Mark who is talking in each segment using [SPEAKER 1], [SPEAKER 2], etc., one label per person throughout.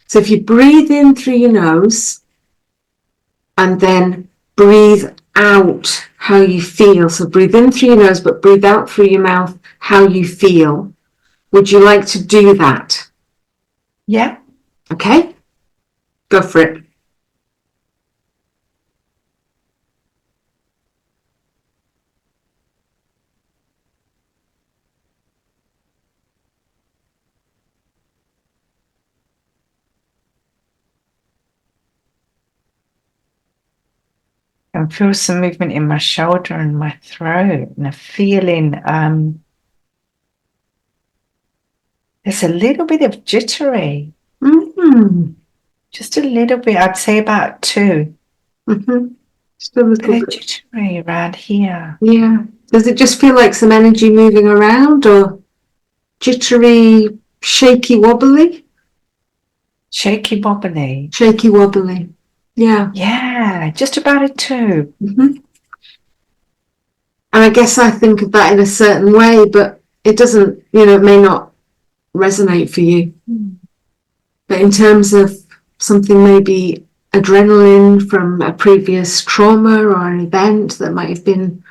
[SPEAKER 1] So if you breathe in through your nose and then breathe out how you feel. So breathe in through your nose, but breathe out through your mouth how you feel. Would you like to do that?
[SPEAKER 2] Yeah.
[SPEAKER 1] Okay, go for it.
[SPEAKER 2] I feel some movement in my shoulder and my throat, and a feeling there's a little bit of jittery.
[SPEAKER 1] Mm-hmm.
[SPEAKER 2] Just a little bit. I'd say about 2.
[SPEAKER 1] Mm-hmm. Just a little
[SPEAKER 2] Bit of
[SPEAKER 1] bit.
[SPEAKER 2] jittery around here.
[SPEAKER 1] Yeah. Does it just feel like some energy moving around, or jittery, shaky, wobbly?
[SPEAKER 2] Shaky wobbly.
[SPEAKER 1] Shaky, wobbly. Yeah.
[SPEAKER 2] Yeah, just about a 2.
[SPEAKER 1] Mm-hmm. And I guess I think of that in a certain way, but it doesn't, it may not resonate for you. But in terms of something maybe adrenaline from a previous trauma or an event that might have been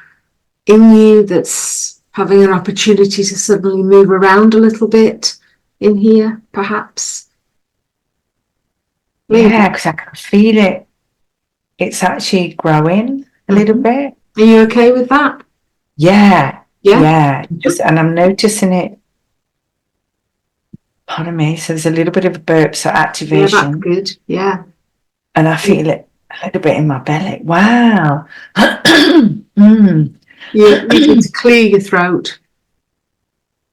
[SPEAKER 1] in you that's having an opportunity to suddenly move around a little bit in here, perhaps. Maybe.
[SPEAKER 2] Yeah, because I can feel it. It's actually growing a little bit.
[SPEAKER 1] Are you okay with that?
[SPEAKER 2] Yeah.
[SPEAKER 1] Yeah.
[SPEAKER 2] Yeah. And I'm noticing it. Pardon me. So there's a little bit of a burp, so activation.
[SPEAKER 1] Yeah, that's good. Yeah.
[SPEAKER 2] And I feel it a little bit in my belly. Wow. Mm.
[SPEAKER 1] You need to clear your throat.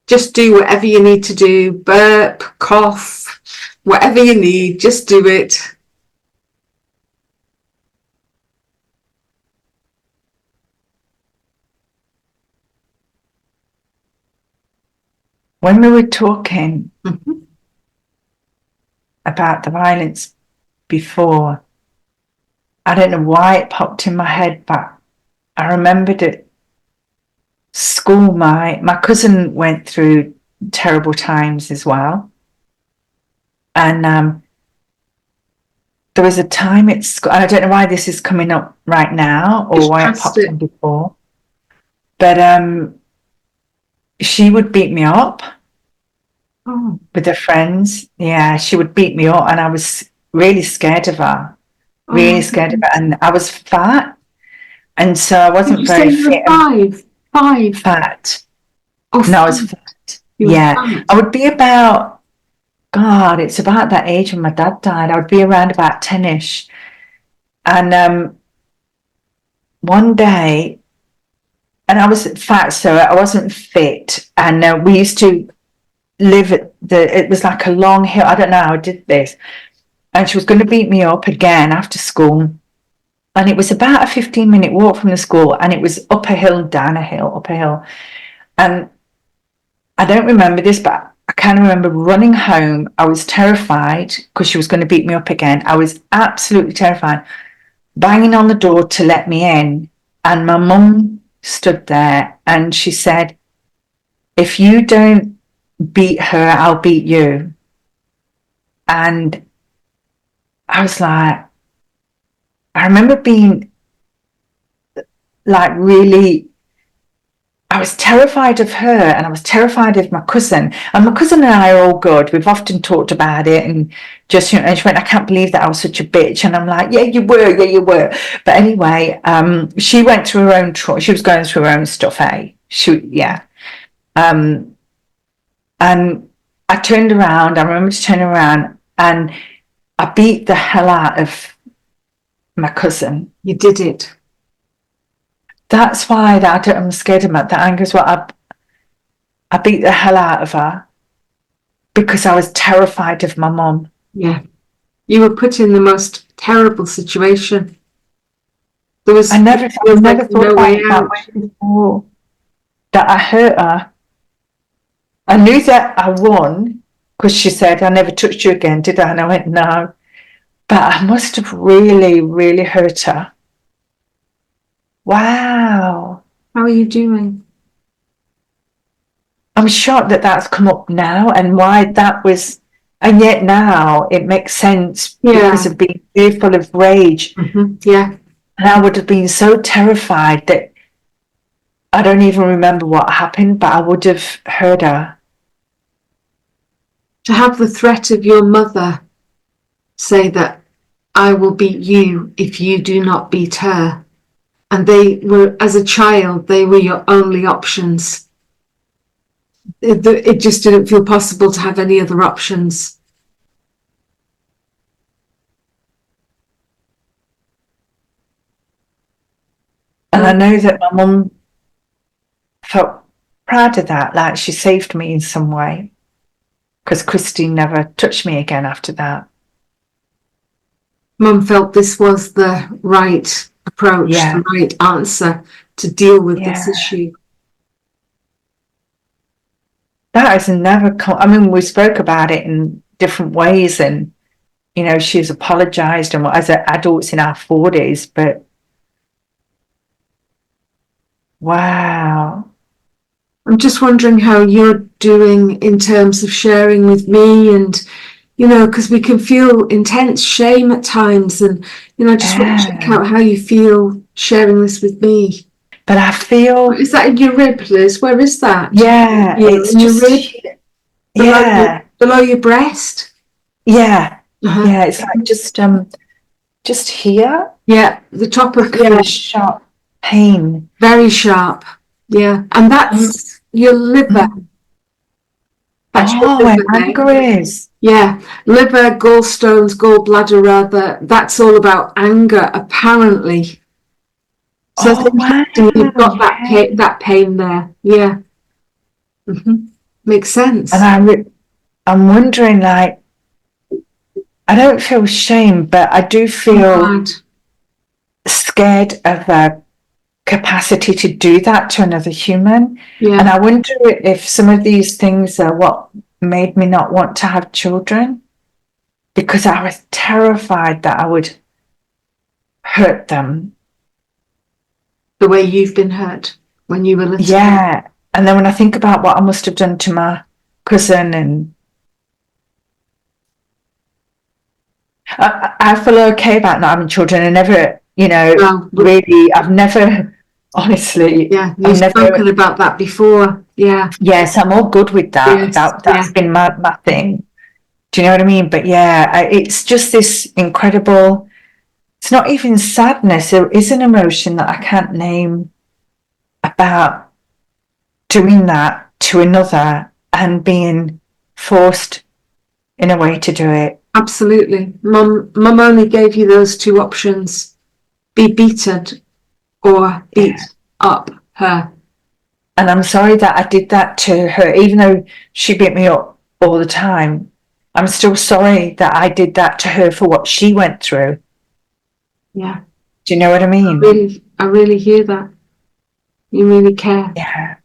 [SPEAKER 1] Just do whatever you need to do. Burp, cough, whatever you need, just do it.
[SPEAKER 2] When we were talking about the violence before, I don't know why it popped in my head, but I remembered at school, my cousin went through terrible times as well. And there was a time at school, I don't know why this is coming up right now or why it popped in before, but she would beat me up with her friends. Yeah, she would beat me up and I was really scared of her. Really scared of her. And I was fat. And so I wasn't very fit.
[SPEAKER 1] Five.
[SPEAKER 2] Fat.
[SPEAKER 1] Oh,
[SPEAKER 2] no, I was fat. Yeah. I would be about, God, it's about that age when my dad died. I would be around about 10-ish. And one day, and I was fat, so I wasn't fit. And we used to live at it was like a long hill. I don't know how I did this. And she was going to beat me up again after school. And it was about a 15-minute walk from the school. And it was up a hill, down a hill, up a hill. And I don't remember this, but I kind of remember running home. I was terrified because she was going to beat me up again. I was absolutely terrified. Banging on the door to let me in. And my mum stood there and she said, if you don't beat her, I'll beat you. And I was like, I remember being like really, I was terrified of her and I was terrified of my cousin. And my cousin and I are all good. We've often talked about it and just, and she went, I can't believe that I was such a bitch. And I'm like, yeah, you were. But anyway, she went through her own trauma. She was going through her own stuff, yeah. And I turned around, I remember turning around and I beat the hell out of my cousin.
[SPEAKER 1] You did it.
[SPEAKER 2] That's why I'm scared of that anger is what I beat the hell out of her because I was terrified of my mum.
[SPEAKER 1] Yeah. You were put in the most terrible situation.
[SPEAKER 2] I never thought about that way before, that I hurt her. I knew that I won because she said, I never touched you again, did I? And I went, no. But I must have really, really hurt her. Wow.
[SPEAKER 1] How are you doing?
[SPEAKER 2] I'm shocked that that's come up now and why that was And yet now it makes sense because of being fearful of rage.
[SPEAKER 1] Yeah.
[SPEAKER 2] And I would have been so terrified that I don't even remember what happened, but I would have heard her.
[SPEAKER 1] To have the threat of your mother say that I will beat you if you do not beat her. And they were, as a child, they were your only options. It just didn't feel possible to have any other options.
[SPEAKER 2] And I know that my mum felt proud of that, like she saved me in some way, because Christine never touched me again after that.
[SPEAKER 1] Mum felt this was the right approach, the right answer to deal with this issue.
[SPEAKER 2] That has never come. I mean, we spoke about it in different ways, and you know, she's apologized and as adults in our 40s, but wow.
[SPEAKER 1] I'm just wondering how you're doing in terms of sharing with me, and you know, because we can feel intense shame at times, and you know, I just want to check out how you feel sharing this with me.
[SPEAKER 2] But I feel,
[SPEAKER 1] is that in your rib, Liz? Where is that?
[SPEAKER 2] Yeah, it's in
[SPEAKER 1] your rib, below your breast.
[SPEAKER 2] Yeah, yeah, it's like just here.
[SPEAKER 1] Yeah, the top of
[SPEAKER 2] the sharp pain,
[SPEAKER 1] very sharp. Yeah, and that's your liver.
[SPEAKER 2] That's where anger is.
[SPEAKER 1] Yeah, liver, gallstones, gallbladder, rather. That's all about anger, apparently. So you've got that pain there. Yeah. Makes sense.
[SPEAKER 2] And I'm wondering, like, I don't feel shame, but I do feel scared of the capacity to do that to another human.
[SPEAKER 1] Yeah.
[SPEAKER 2] And I wonder if some of these things are what made me not want to have children, because I was terrified that I would hurt them.
[SPEAKER 1] The way you've been hurt when you were little.
[SPEAKER 2] Yeah. And then when I think about what I must have done to my cousin, and I feel okay about not having children. I never, you know, really, I've never, honestly.
[SPEAKER 1] Yeah, you've spoken about that before. Yeah.
[SPEAKER 2] Yes, I'm all good with that. That's been my thing. Do you know what I mean? But yeah, it's just this incredible, it's not even sadness. There is an emotion that I can't name about doing that to another and being forced in a way to do it.
[SPEAKER 1] Absolutely. Mum only gave you those two options: be beaten or beat up her.
[SPEAKER 2] And I'm sorry that I did that to her, even though she beat me up all the time. I'm still sorry that I did that to her for what she went through.
[SPEAKER 1] Yeah.
[SPEAKER 2] Do you know what I mean?
[SPEAKER 1] I really hear that. You really care.
[SPEAKER 2] Yeah.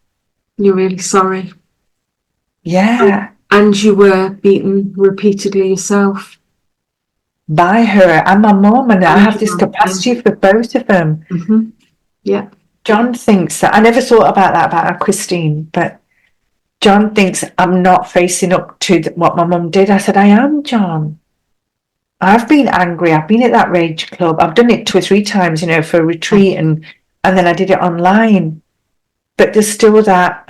[SPEAKER 1] You're really sorry.
[SPEAKER 2] Yeah.
[SPEAKER 1] And you were beaten repeatedly yourself.
[SPEAKER 2] By her and my mum, and I have this capacity for both of them.
[SPEAKER 1] Yeah.
[SPEAKER 2] John thinks that, I never thought about that about Christine, but John thinks I'm not facing up to what my mum did. I said, I am, John. I've been angry. I've been at that rage club. I've done it 2 or 3 times, you know, for a retreat, and then I did it online. But there's still that,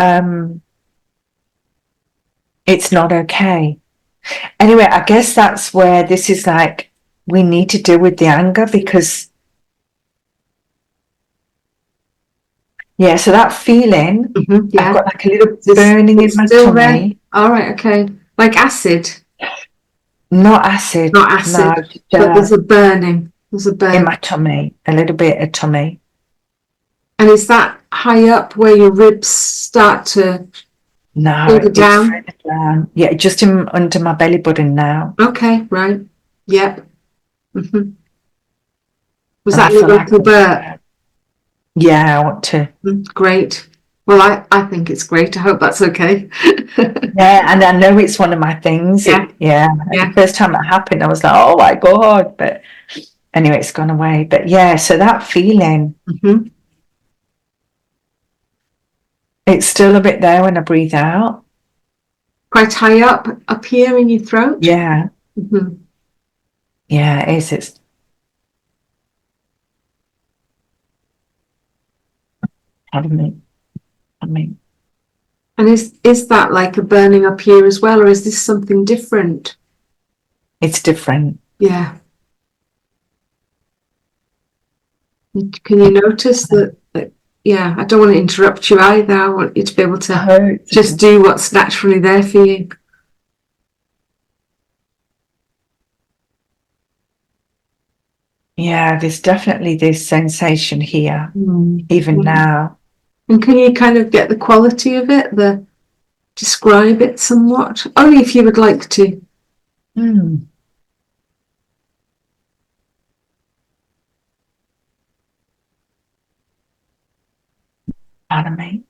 [SPEAKER 2] it's not okay. Anyway, I guess that's where this is like, we need to deal with the anger, because so that feeling, I've got like a little burning in my tummy.
[SPEAKER 1] All right, okay. Like acid?
[SPEAKER 2] Not acid.
[SPEAKER 1] Not acid, no, but there's a burning. There's a burn
[SPEAKER 2] in my tummy, a little bit of tummy.
[SPEAKER 1] And is that high up where your ribs start to
[SPEAKER 2] further down? Yeah, just under my belly button now.
[SPEAKER 1] Okay, right. Yep. Was that your local bird?
[SPEAKER 2] Yeah, I want to.
[SPEAKER 1] Great. Well, I think it's great. I hope that's okay.
[SPEAKER 2] Yeah, and I know it's one of my things. The first time it happened, I was like, oh my God. But anyway, it's gone away. But yeah, so that feeling, it's still a bit there when I breathe out.
[SPEAKER 1] quite high up here in your throat?
[SPEAKER 2] Yeah.
[SPEAKER 1] Mm-hmm.
[SPEAKER 2] Yeah, it is. It's, pardon me.
[SPEAKER 1] And is that like a burning up here as well, or is this something different?
[SPEAKER 2] It's different.
[SPEAKER 1] Yeah. Can you notice that? Yeah, I don't want to interrupt you either. I want you to be able to just do what's naturally there for you.
[SPEAKER 2] Yeah, there's definitely this sensation here, even now.
[SPEAKER 1] And can you kind of get the quality of it, describe it somewhat? Only if you would like to.
[SPEAKER 2] Pardon me.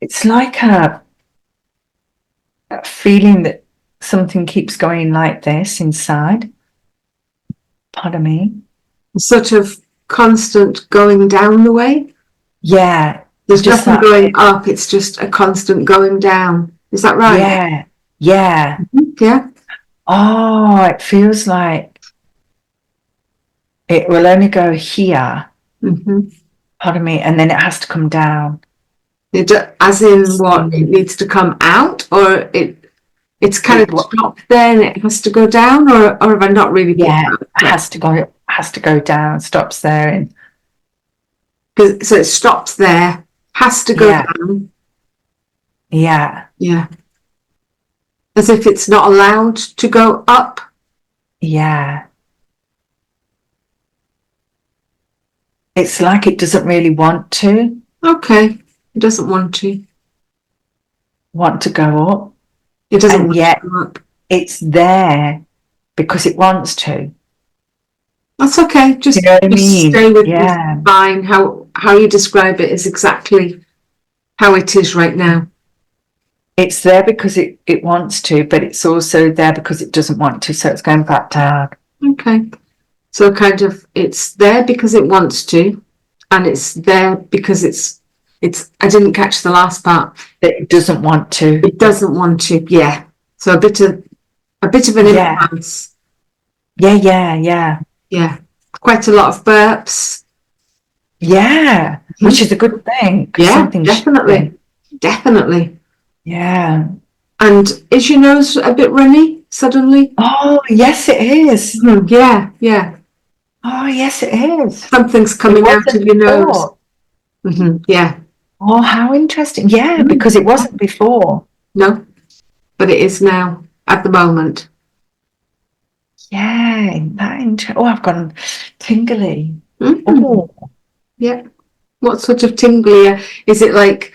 [SPEAKER 2] It's like a feeling that something keeps going like this inside. Pardon me.
[SPEAKER 1] Sort of constant going down the way.
[SPEAKER 2] Yeah.
[SPEAKER 1] There's
[SPEAKER 2] just
[SPEAKER 1] nothing going up, it's just a constant going down. Is that right?
[SPEAKER 2] Yeah. Yeah.
[SPEAKER 1] Yeah.
[SPEAKER 2] Oh, it feels like it will only go here. Pardon me, and then it has to come down.
[SPEAKER 1] As in what? It needs to come out, or it's kind of stopped there and it has to go down, or have I not really?
[SPEAKER 2] Yeah, it has to go down, stops there, and
[SPEAKER 1] so it stops there, has to go down.
[SPEAKER 2] Yeah.
[SPEAKER 1] Yeah. As if it's not allowed to go up.
[SPEAKER 2] Yeah. It's like it doesn't really want to.
[SPEAKER 1] Okay. It doesn't want to
[SPEAKER 2] go up.
[SPEAKER 1] It doesn't
[SPEAKER 2] and
[SPEAKER 1] want
[SPEAKER 2] yet
[SPEAKER 1] to go up.
[SPEAKER 2] It's there because it wants to.
[SPEAKER 1] That's okay. Just,
[SPEAKER 2] you know what I mean?
[SPEAKER 1] Stay with this. Fine. How you describe it is exactly how it is right now.
[SPEAKER 2] It's there because it wants to, but it's also there because it doesn't want to. So it's going back down.
[SPEAKER 1] Okay. So kind of it's there because it wants to, and it's there because it's I didn't catch the last part.
[SPEAKER 2] It doesn't want to.
[SPEAKER 1] It doesn't want to, yeah. So a bit of an imbalance.
[SPEAKER 2] Yeah.
[SPEAKER 1] Yeah. Quite a lot of burps.
[SPEAKER 2] Yeah. Which is a good thing.
[SPEAKER 1] Yeah, definitely.
[SPEAKER 2] Yeah.
[SPEAKER 1] And is your nose a bit runny suddenly?
[SPEAKER 2] Oh, yes, it is.
[SPEAKER 1] Yeah.
[SPEAKER 2] Oh, yes, it is.
[SPEAKER 1] Something's coming out of your nose. Yeah.
[SPEAKER 2] Oh, how interesting. Yeah, because it wasn't before.
[SPEAKER 1] No, but it is now at the moment.
[SPEAKER 2] Yeah, I've gone tingly.
[SPEAKER 1] Oh. Yeah. What sort of tingly? Is it like,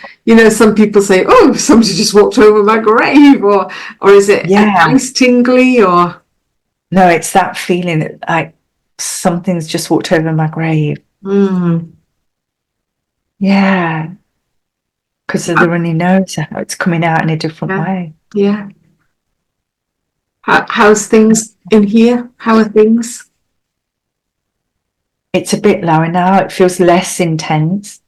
[SPEAKER 1] some people say, oh, somebody just walked over my grave, or is it a nice tingly, or?
[SPEAKER 2] No, it's that feeling that like something's just walked over my grave. Yeah. Because of the runny nose, it's coming out in a different way.
[SPEAKER 1] Yeah. How's things in here? How are things?
[SPEAKER 2] It's a bit lower now. It feels less intense.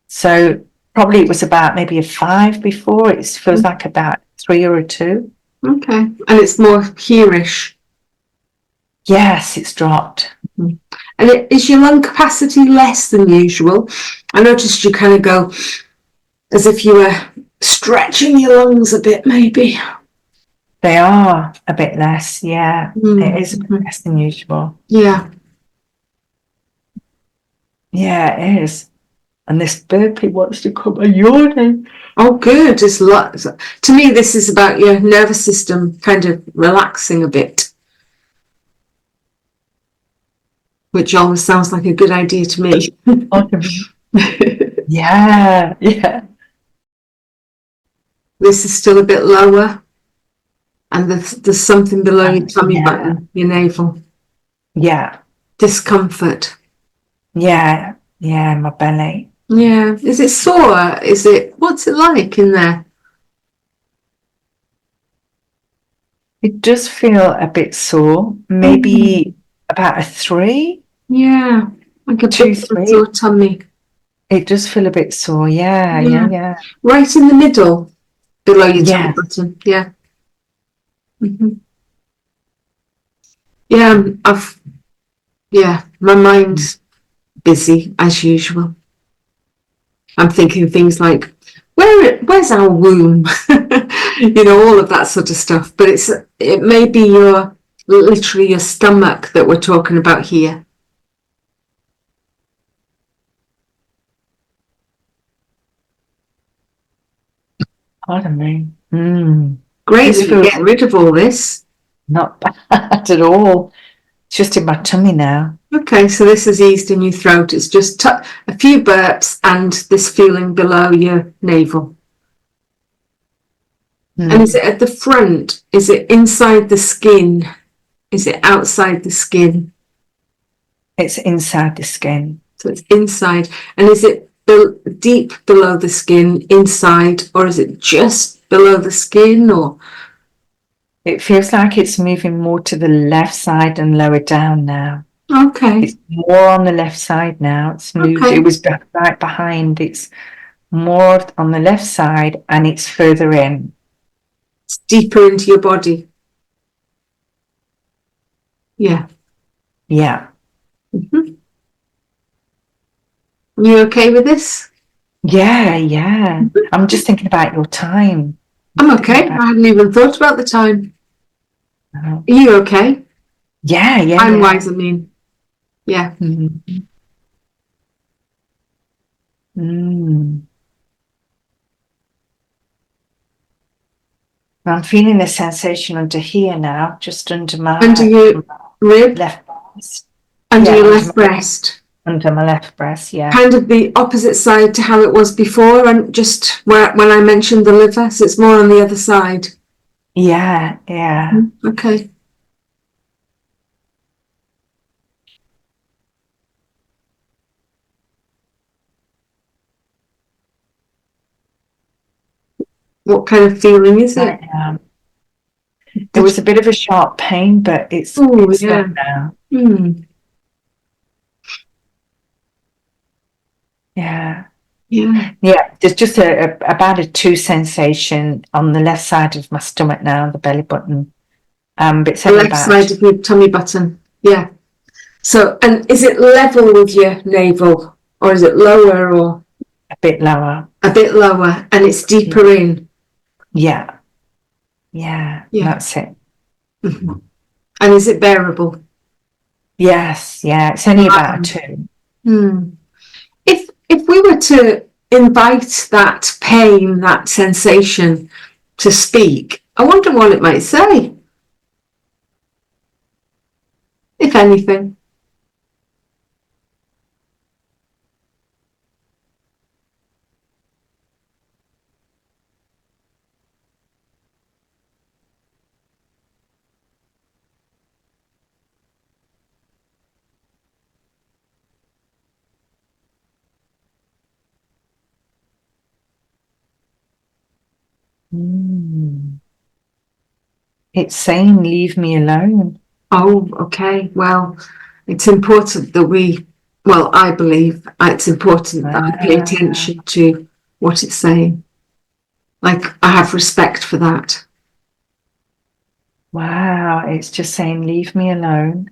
[SPEAKER 2] So probably it was about maybe a 5 before. It feels like about 3 or a 2.
[SPEAKER 1] Okay. And it's more hereish.
[SPEAKER 2] Yes, it's dropped.
[SPEAKER 1] And is your lung capacity less than usual? I noticed you kind of go as if you were stretching your lungs a bit, maybe.
[SPEAKER 2] They are a bit less, yeah. It is a bit less than usual.
[SPEAKER 1] Yeah.
[SPEAKER 2] Yeah, it is. And this burpee wants to come a yawning.
[SPEAKER 1] Oh, good. To me, this is about your nervous system kind of relaxing a bit, which always sounds like a good idea to me.
[SPEAKER 2] Yeah.
[SPEAKER 1] This is still a bit lower, and there's something below your tummy button, your navel.
[SPEAKER 2] Yeah.
[SPEAKER 1] Discomfort.
[SPEAKER 2] Yeah, my belly.
[SPEAKER 1] Yeah. Is it sore? What's it like in there?
[SPEAKER 2] It does feel a bit sore, maybe about a 3.
[SPEAKER 1] Yeah, like a
[SPEAKER 2] Too
[SPEAKER 1] big
[SPEAKER 2] sweet.
[SPEAKER 1] sore tummy.
[SPEAKER 2] It does feel a bit sore. Yeah.
[SPEAKER 1] Right in the middle, below your tummy
[SPEAKER 2] Yeah.
[SPEAKER 1] button. Yeah. Yeah, my mind's busy as usual. I'm thinking things like, where's our womb? All of that sort of stuff. But it may be literally your stomach that we're talking about here.
[SPEAKER 2] Pardon me.
[SPEAKER 1] Great that you're getting rid of all this.
[SPEAKER 2] Not bad at all. It's just in my tummy now.
[SPEAKER 1] Okay, so this has eased in your throat. It's just a few burps and this feeling below your navel. And is it at the front? Is it inside the skin? Is it outside the skin?
[SPEAKER 2] It's inside the skin.
[SPEAKER 1] So it's inside. And is it deep below the skin, inside, or is it just below the skin? Or
[SPEAKER 2] it feels like it's moving more to the left side and lower down now.
[SPEAKER 1] Okay.
[SPEAKER 2] It's more on the left side now. It's moved. Okay. It was right behind. It's more on the left side and it's further in.
[SPEAKER 1] It's deeper into your body. Yeah.
[SPEAKER 2] Yeah.
[SPEAKER 1] Mm-hmm. Are you okay with this?
[SPEAKER 2] Yeah. Mm-hmm. I'm just thinking about your time.
[SPEAKER 1] I'm okay. I hadn't even thought about the time. Are you okay?
[SPEAKER 2] Yeah.
[SPEAKER 1] Time-wise, I mean. Yeah.
[SPEAKER 2] I'm feeling the sensation under here now, just under my
[SPEAKER 1] your rib,
[SPEAKER 2] left breast.
[SPEAKER 1] Under your left breast.
[SPEAKER 2] Under my left breast, yeah.
[SPEAKER 1] Kind of the opposite side to how it was before, and just when I mentioned the liver, so it's more on the other side.
[SPEAKER 2] Yeah.
[SPEAKER 1] Okay. What kind of feeling is it?
[SPEAKER 2] There was a bit of a sharp pain, but it's gone now. Yeah. There's just about a 2 sensation on the left side of my stomach now, the belly button. But it's
[SPEAKER 1] the left side of your tummy button. Yeah. So, and is it level with your navel, or is it lower, or
[SPEAKER 2] a bit lower?
[SPEAKER 1] A bit lower, and it's deeper in.
[SPEAKER 2] Yeah. That's it.
[SPEAKER 1] Mm-hmm. And is it bearable?
[SPEAKER 2] Yes. It's only about 2.
[SPEAKER 1] If we were to invite that pain, that sensation to speak, I wonder what it might say, if anything.
[SPEAKER 2] It's saying, leave me alone.
[SPEAKER 1] Oh, okay. Well, it's important that I believe it's important that I pay attention to what it's saying. Like, I have respect for that.
[SPEAKER 2] Wow, it's just saying, leave me alone.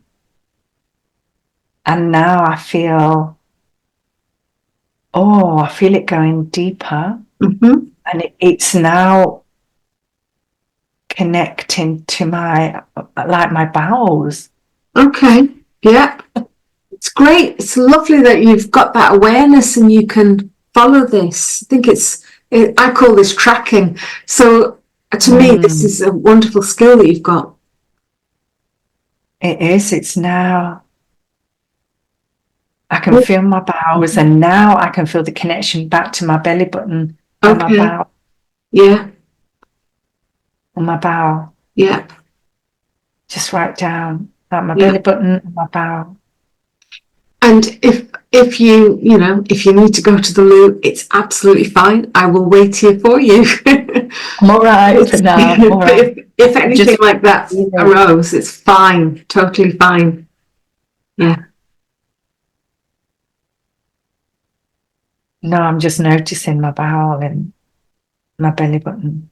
[SPEAKER 2] And now I feel it going deeper.
[SPEAKER 1] Mm-hmm.
[SPEAKER 2] And it's now connecting to my bowels.
[SPEAKER 1] Okay. Yeah. It's great. It's lovely that you've got that awareness and you can follow this. I think I call this tracking. So to me, this is a wonderful skill that you've got.
[SPEAKER 2] It is. It's now. I can feel my bowels, and now I can feel the connection back to my belly button and my bowel.
[SPEAKER 1] Yeah.
[SPEAKER 2] And my bowel.
[SPEAKER 1] Yeah.
[SPEAKER 2] Just right down at my belly button and my bowel.
[SPEAKER 1] And if you need to go to the loo, it's absolutely fine. I will wait here for you.
[SPEAKER 2] I'm all right for now. All right.
[SPEAKER 1] If anything like that arose, it's fine. Totally fine. Yeah.
[SPEAKER 2] No, I'm just noticing my bowel and my belly button.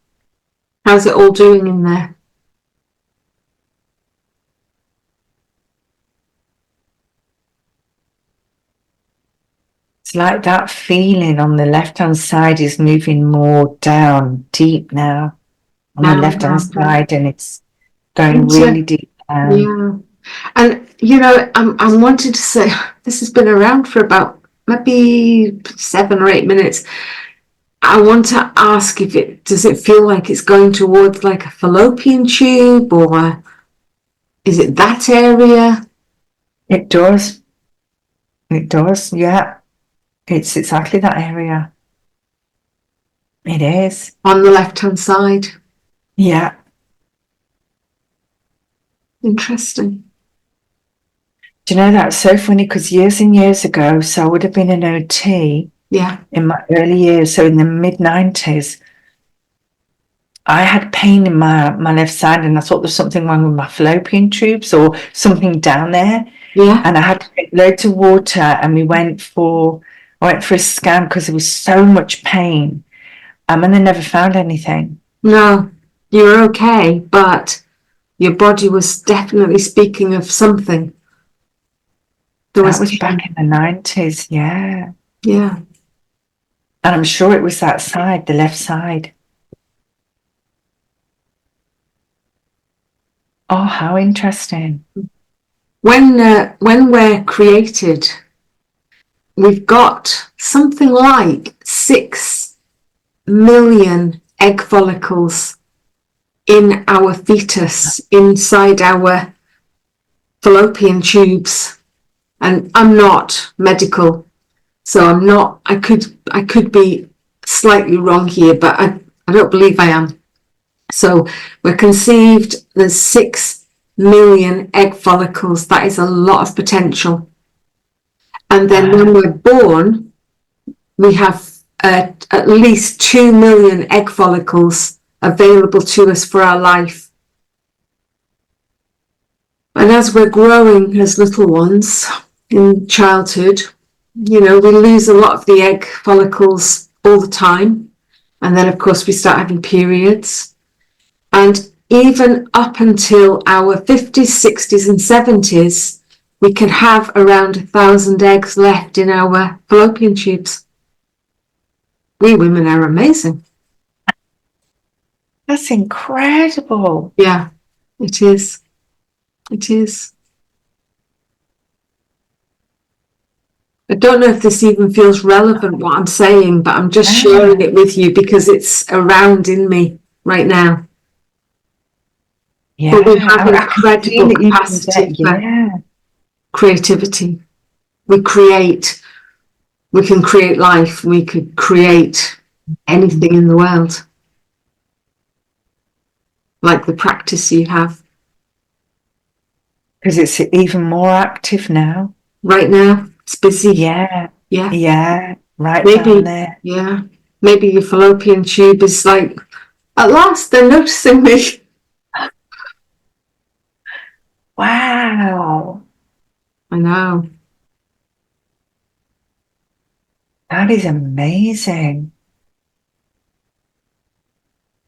[SPEAKER 1] How's it all doing in there?
[SPEAKER 2] It's like that feeling on the left-hand side is moving more down, deep now. On the left-hand side, and it's going really deep down.
[SPEAKER 1] Yeah. And, you know, I'm wanting to say, this has been around for about maybe 7 or 8 minutes. I want to ask does it feel like it's going towards like a fallopian tube, or is it that area?
[SPEAKER 2] It does. It does, yeah. It's exactly that area. It is.
[SPEAKER 1] On the left-hand side.
[SPEAKER 2] Yeah.
[SPEAKER 1] Interesting.
[SPEAKER 2] Do you know, that's so funny, because years and years ago, so I would have been an OT in my early years, so in the mid-90s, I had pain in my left side, and I thought there's something wrong with my fallopian tubes or something down there.
[SPEAKER 1] Yeah.
[SPEAKER 2] And I had to take loads of water, and I went for a scan because there was so much pain. And they never found anything.
[SPEAKER 1] No, you're okay, but your body was definitely speaking of something.
[SPEAKER 2] That was back in the 90s, yeah.
[SPEAKER 1] Yeah.
[SPEAKER 2] And I'm sure it was that side, the left side. Oh, how interesting.
[SPEAKER 1] When we're created, we've got something like 6 million egg follicles in our fetus, inside our fallopian tubes. And I'm not medical, so I could be slightly wrong here, but I don't believe I am. So we're conceived, there's 6 million egg follicles. That is a lot of potential. And then when we're born, we have at least 2 million egg follicles available to us for our life. And as we're growing as little ones in childhood, you know, we lose a lot of the egg follicles all the time. And then, of course, we start having periods. And even up until our 50s, 60s, and 70s, we can have around 1,000 eggs left in our fallopian tubes. We women are amazing.
[SPEAKER 2] That's incredible.
[SPEAKER 1] Yeah, it is. It is. I don't know if this even feels relevant, what I'm saying, but I'm just sharing it with you because it's around in me right now.
[SPEAKER 2] Yeah,
[SPEAKER 1] but we have an incredible capacity for creativity. We can create life, we could create anything in the world. Like the practice you have.
[SPEAKER 2] Because it's even more active now.
[SPEAKER 1] Right now, it's busy.
[SPEAKER 2] Yeah.
[SPEAKER 1] Yeah.
[SPEAKER 2] Yeah. Right down there.
[SPEAKER 1] Yeah. Maybe your fallopian tube is like, at last they're noticing me.
[SPEAKER 2] Wow.
[SPEAKER 1] I know.
[SPEAKER 2] That is amazing.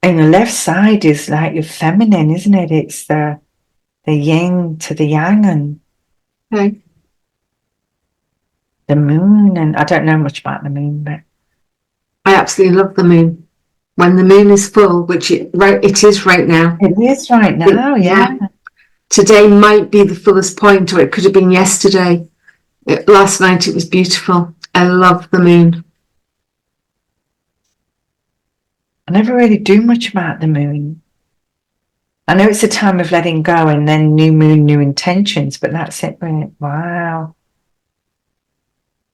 [SPEAKER 2] And the left side is like your feminine, isn't it? It's the yin to the yang, and the moon. And I don't know much about the moon, but
[SPEAKER 1] I absolutely love the moon. When the moon is full, which it is right now.
[SPEAKER 2] It is right now, yeah.
[SPEAKER 1] Today might be the fullest point, or it could have been yesterday. Last night it was beautiful. I love the moon.
[SPEAKER 2] I never really do much about the moon. I know it's a time of letting go, and then new moon, new intentions, but that's it, really. Wow.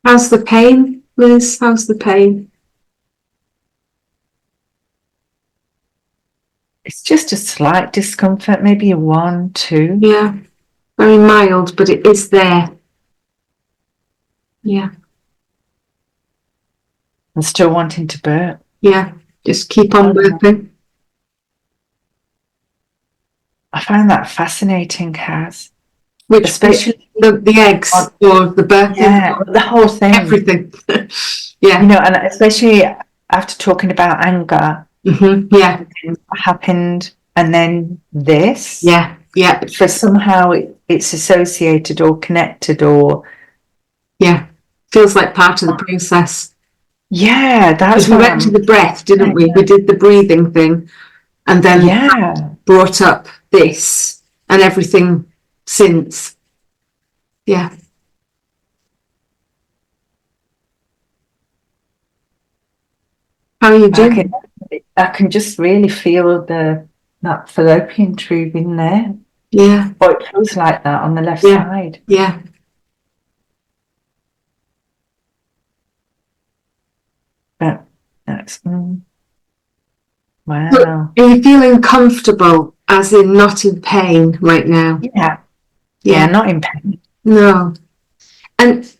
[SPEAKER 1] How's the pain, Liz? How's the pain?
[SPEAKER 2] It's just a slight discomfort, maybe a 1, 2.
[SPEAKER 1] Yeah, very mild, but it is there. Yeah.
[SPEAKER 2] I'm still wanting to burp.
[SPEAKER 1] Yeah, just keep on burping.
[SPEAKER 2] I find that fascinating, Kas.
[SPEAKER 1] Which, especially the eggs or the birthing?
[SPEAKER 2] Yeah, the whole thing.
[SPEAKER 1] Everything. Yeah.
[SPEAKER 2] You know, and especially after talking about anger,
[SPEAKER 1] Yeah.
[SPEAKER 2] what happened, and then this.
[SPEAKER 1] Yeah. Yeah.
[SPEAKER 2] For somehow it's associated or connected or.
[SPEAKER 1] Yeah. Feels like part of the process.
[SPEAKER 2] Yeah, that's
[SPEAKER 1] Because we
[SPEAKER 2] what
[SPEAKER 1] went to the breath, didn't we? We did the breathing thing and then brought up this and everything since. Yeah. How are you doing?
[SPEAKER 2] I can just really feel that fallopian tube in there.
[SPEAKER 1] Yeah.
[SPEAKER 2] Or it feels like that on the left side.
[SPEAKER 1] Yeah.
[SPEAKER 2] But that's wow.
[SPEAKER 1] So are you feeling comfortable, as in not in pain right now?
[SPEAKER 2] Yeah, not in pain.
[SPEAKER 1] No. And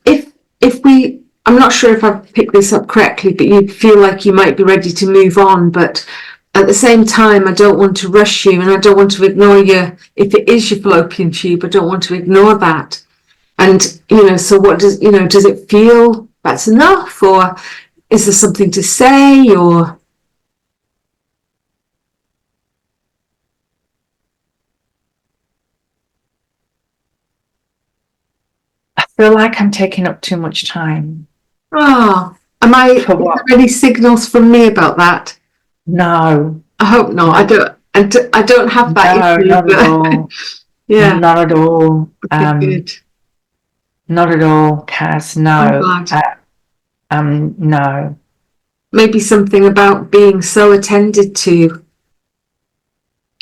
[SPEAKER 1] I'm not sure if I've picked this up correctly, but you feel like you might be ready to move on, but at the same time, I don't want to rush you and I don't want to ignore you. If it is your fallopian tube, I don't want to ignore that. And, so what does it feel that's enough, or is there something to say, or?
[SPEAKER 2] I feel like I'm taking up too much time.
[SPEAKER 1] Oh, is there any signals from me about that?
[SPEAKER 2] No.
[SPEAKER 1] I hope not.
[SPEAKER 2] No.
[SPEAKER 1] I don't have that issue.
[SPEAKER 2] Not at all.
[SPEAKER 1] Yeah.
[SPEAKER 2] Not at all.
[SPEAKER 1] Okay, good.
[SPEAKER 2] Not at all, Kas. No.
[SPEAKER 1] I'm glad.
[SPEAKER 2] No.
[SPEAKER 1] Maybe something about being so attended to.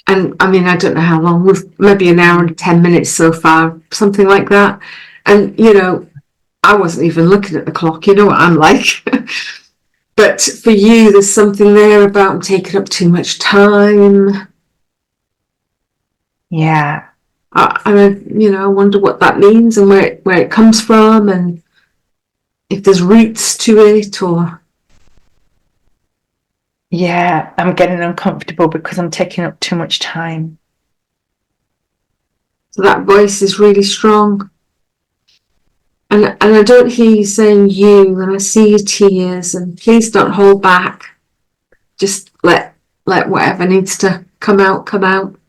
[SPEAKER 1] And I mean, I don't know how long, maybe an hour and 10 minutes so far, something like that. And, I wasn't even looking at the clock, you know what I'm like. But for you, there's something there about taking up too much time.
[SPEAKER 2] Yeah.
[SPEAKER 1] I wonder what that means and where it comes from and if there's roots to it or.
[SPEAKER 2] Yeah, I'm getting uncomfortable because I'm taking up too much time.
[SPEAKER 1] So that voice is really strong. And I don't hear you saying you, and I see your tears, and please don't hold back. Just let whatever needs to come out, come out.